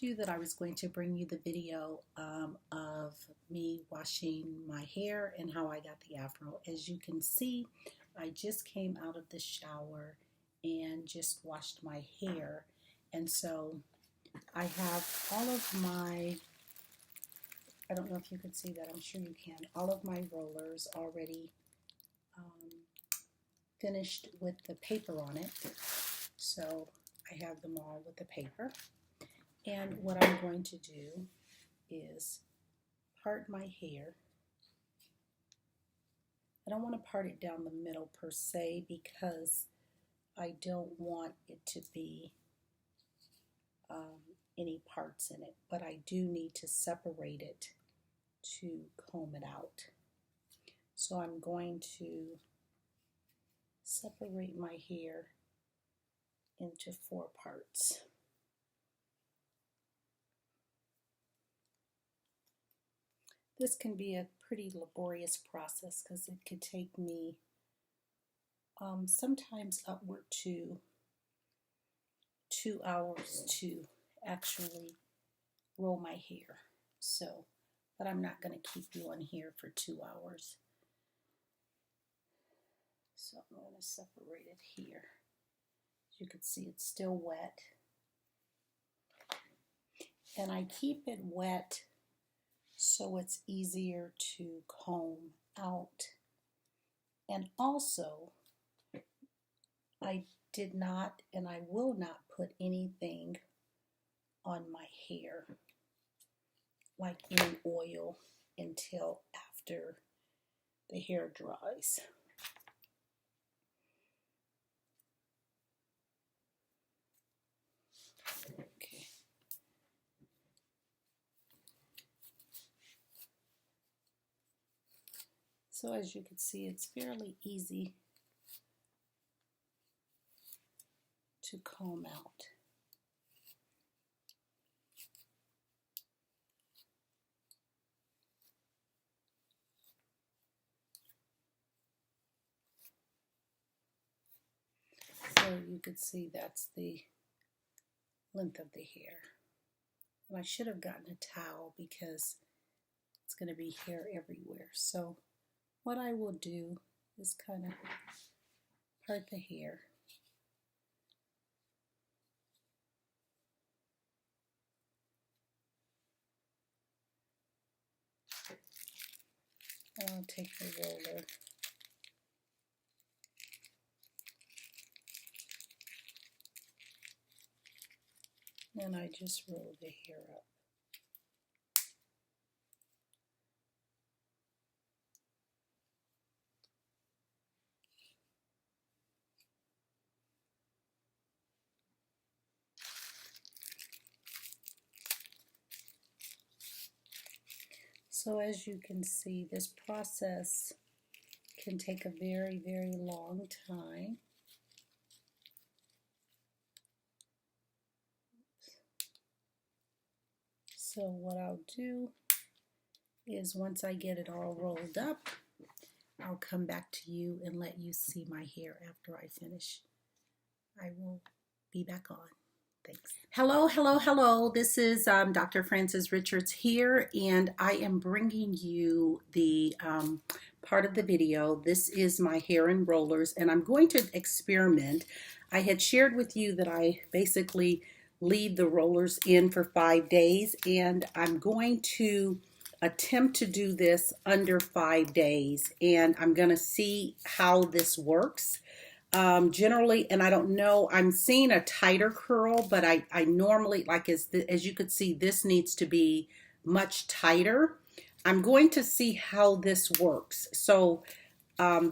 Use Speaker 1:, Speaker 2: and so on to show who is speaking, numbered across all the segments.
Speaker 1: told you that I was going to bring you the video of me washing my hair and how I got the afro. As you can see, I just came out of the shower and just washed my hair. And so I have all of my, I don't know if you can see that, I'm sure you can, all of my rollers already finished with the paper on it. So I have them all with the paper. And what I'm going to do is part my hair. I don't want to part it down the middle per se because I don't want it to be any parts in it, but I do need to separate it to comb it out. So I'm going to separate my hair into 4 parts. This can be a pretty laborious process because it could take me sometimes upward to 2 hours to actually roll my hair. So, but I'm not going to keep you on here for 2 hours. So I'm going to separate it here. As you can see, it's still wet. And I keep it wet so it's easier to comb out. And also, I did not and I will not put anything on my hair, like any oil, until after the hair dries. Okay. So as you can see, it's fairly easy to comb out. So you could see that's the length of the hair. And I should have gotten a towel because it's going to be hair everywhere. So what I will do is kind of part the hair. And I'll take the roller. And I just roll the hair up. So as you can see, this process can take a very, very long time. So what I'll do is once I get it all rolled up, I'll come back to you and let you see my hair after I finish. I will be back on. Thanks. Hello, hello, hello. This is Dr. Frances Richards here, and I am bringing you the part of the video. This is my hair in rollers, and I'm going to experiment. I had shared with you that I basically leave the rollers in for 5 days, and I'm going to attempt to do this under 5 days, and I'm going to see how this works. Generally, and I don't know, I'm seeing a tighter curl, but I normally, like as you could see, this needs to be much tighter. I'm going to see how this works. So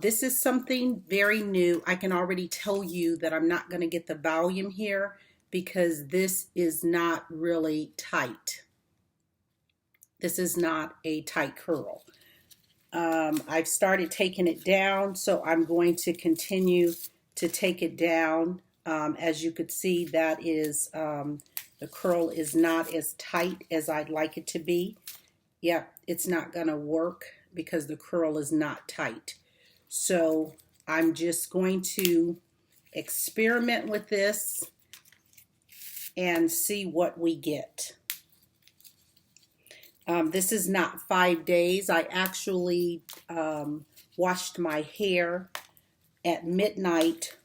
Speaker 1: this is something very new. I can already tell you that I'm not going to get the volume here because this is not really tight. This is not a tight curl. I've started taking it down, so I'm going to continue to take it down. As you could see, that is the curl is not as tight as I'd like it to be. Yep, it's not going to work because the curl is not tight. So I'm just going to experiment with this and see what we get. This is not 5 days. I actually washed my hair at midnight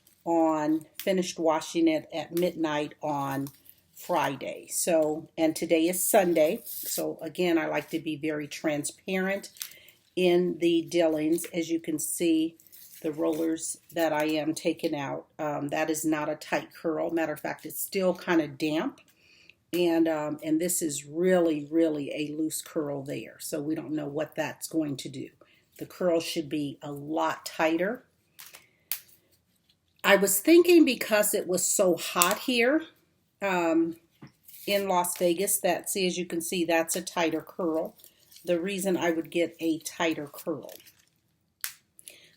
Speaker 1: finished washing it at midnight on Friday. So, and today is Sunday. So again, I like to be very transparent in the dealings. As you can see, the rollers that I am taking out, that is not a tight curl. Matter of fact, it's still kind of damp. And this is really, really a loose curl there. So we don't know what that's going to do. The curl should be a lot tighter. I was thinking because it was so hot here in Las Vegas, that, see, as you can see, that's a tighter curl. The reason I would get a tighter curl.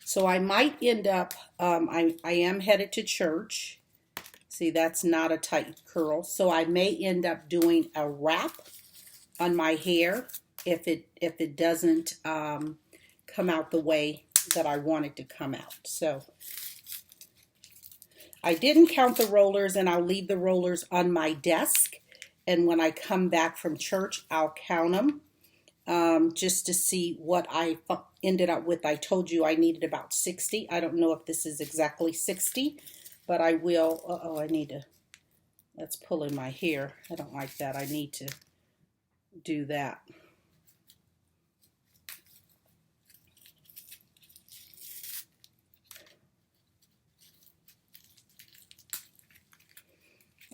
Speaker 1: So I might end up, I am headed to church. See, that's not a tight curl. So I may end up doing a wrap on my hair if it doesn't come out the way that I want it to come out. So I didn't count the rollers, and I'll leave the rollers on my desk. And when I come back from church, I'll count them just to see what I ended up with. I told you I needed about 60. I don't know if this is exactly 60, but I will. Uh-oh, I need to, that's pulling my hair. I don't like that. I need to do that.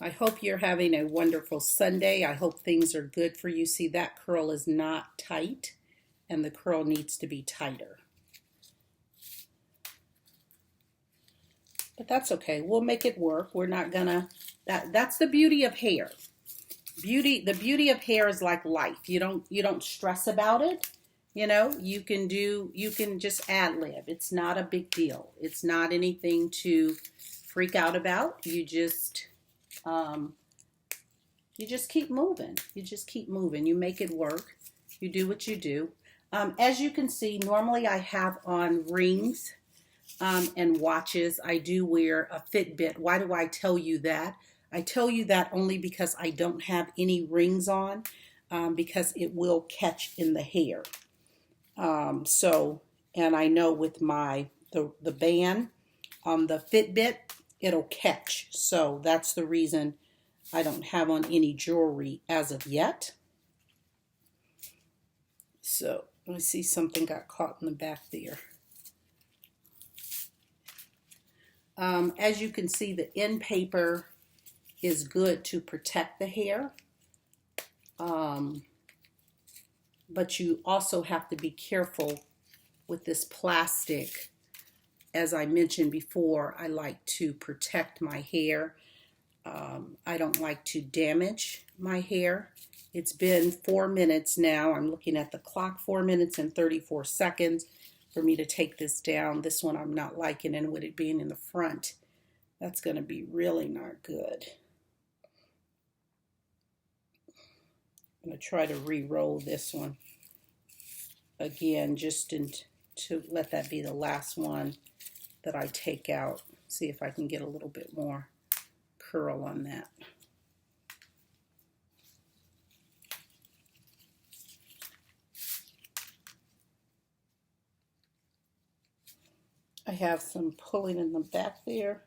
Speaker 1: I hope you're having a wonderful Sunday. I hope things are good for you. See, that curl is not tight, and the curl needs to be tighter. But that's okay. We'll make it work. We're not gonna, that's the beauty of hair. The beauty of hair is like life. You don't stress about it. You know, you can just ad lib. It's not a big deal. It's not anything to freak out about. You just keep moving. You just keep moving. You make it work. You do what you do. As you can see, normally I have on rings and watches. I do wear a Fitbit. Why do I tell you that? I tell you that only because I don't have any rings on, because it will catch in the hair. And I know with the band on the Fitbit, it'll catch. So that's the reason I don't have on any jewelry as of yet. So let me see, something got caught in the back there. As you can see, the end paper is good to protect the hair. But you also have to be careful with this plastic. As I mentioned before, I like to protect my hair. I don't like to damage my hair. It's been 4 minutes now. I'm looking at the clock, 4 minutes and 34 seconds for me to take this down. This one I'm not liking, and with it being in the front, that's going to be really not good. I'm going to try to re-roll this one again, just to let that be the last one that I take out. See if I can get a little bit more curl on that. I have some pulling in the back there.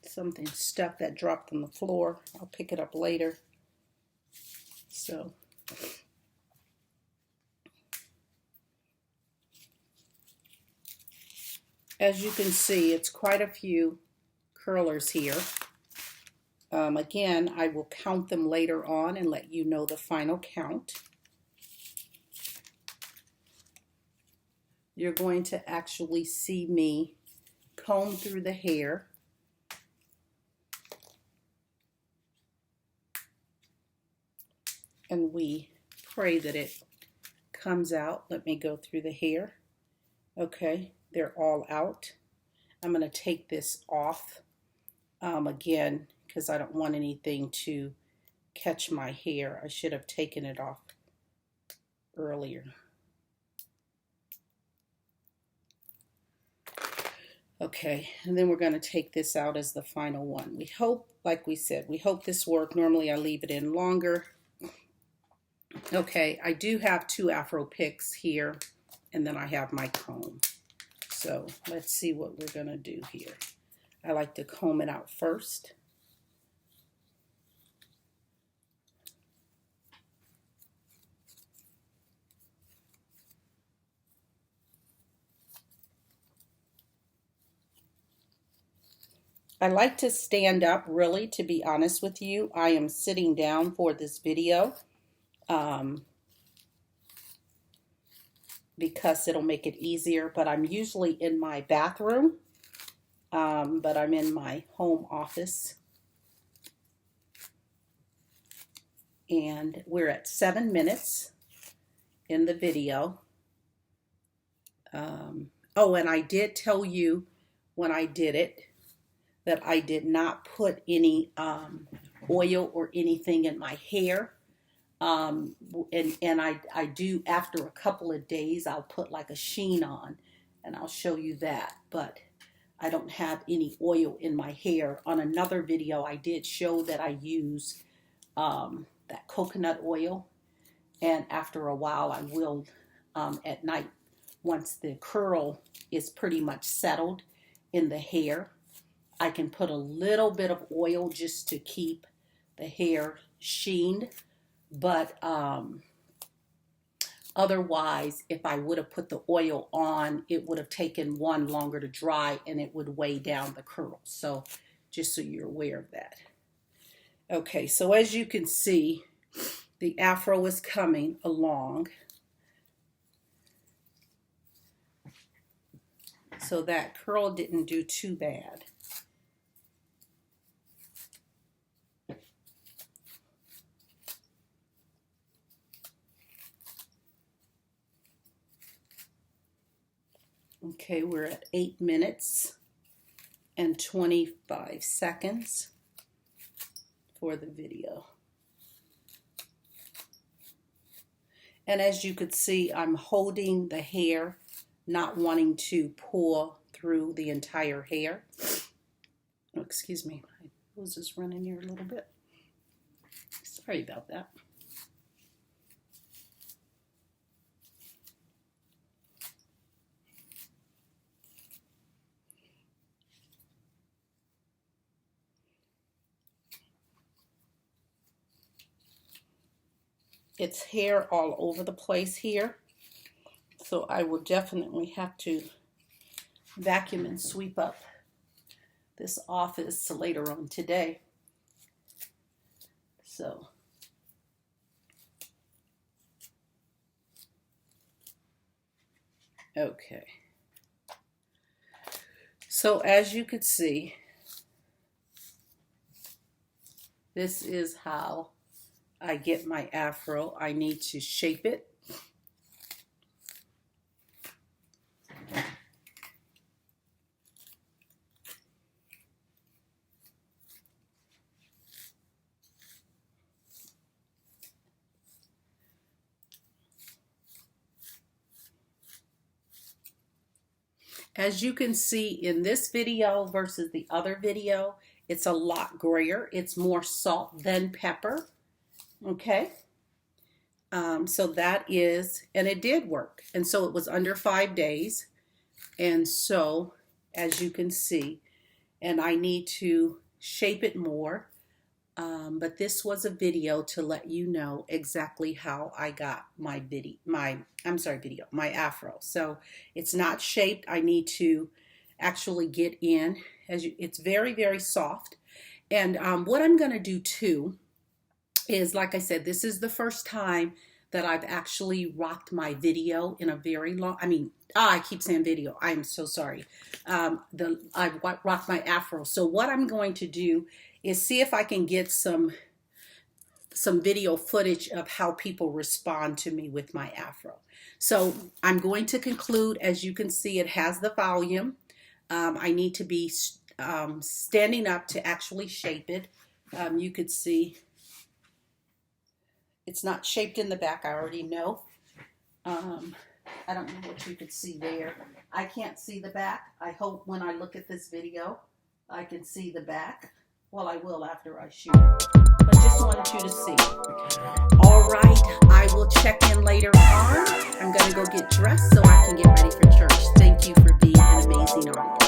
Speaker 1: Something stuck that dropped on the floor. I'll pick it up later. So as you can see, it's quite a few curlers here. Again, I will count them later on and let you know the final count. You're going to actually see me comb through the hair. And we pray that it comes out. Let me go through the hair. Okay, they're all out. I'm going to take this off again, because I don't want anything to catch my hair. I should have taken it off earlier. Okay, and then we're going to take this out as the final one. We hope, like we said, we hope this worked. Normally I leave it in longer. Okay, I do have 2 Afro picks here, and then I have my comb. So let's see what we're gonna do here. I like to comb it out first. I like to stand up, really, to be honest with you. I am sitting down for this video because it'll make it easier, but I'm usually in my bathroom, but I'm in my home office. And we're at 7 minutes in the video. Oh, and I did tell you when I did it that I did not put any oil or anything in my hair. And I do, after a couple of days, I'll put like a sheen on, and I'll show you that. But I don't have any oil in my hair. On another video, I did show that I use that coconut oil. And after a while, I will, at night, once the curl is pretty much settled in the hair, I can put a little bit of oil just to keep the hair sheened. But otherwise, if I would have put the oil on, it would have taken one longer to dry, and it would weigh down the curls. So just so you're aware of that. Okay, so as you can see, the Afro is coming along. So that curl didn't do too bad. Okay, we're at 8 minutes and 25 seconds for the video. And as you could see, I'm holding the hair, not wanting to pull through the entire hair. Oh, excuse me, my nose is running here a little bit. Sorry about that. It's hair all over the place here, so I will definitely have to vacuum and sweep up this office later on today. So okay, so as you could see, this is how I get my Afro. I need to shape it. As you can see in this video versus the other video, it's a lot grayer. It's more salt than pepper. Okay, so that is, and it did work. And so it was under 5 days. And so, as you can see, and I need to shape it more. But this was a video to let you know exactly how I got my Afro. So it's not shaped. I need to actually get in. It's very, very soft. And what I'm going to do too is, like I said, this is the first time that I've actually rocked my video in a very long, I keep saying video. I am so sorry. I've rocked my Afro. So what I'm going to do is see if I can get some video footage of how people respond to me with my Afro. So I'm going to conclude. As you can see, it has the volume. I need to be standing up to actually shape it. You could see it's not shaped in the back. I already know. I don't know what you could see there. I can't see the back. I hope when I look at this video, I can see the back. Well, I will after I shoot it. But just wanted you to see. All right, I will check in later on. I'm going to go get dressed so I can get ready for church. Thank you for being an amazing audience.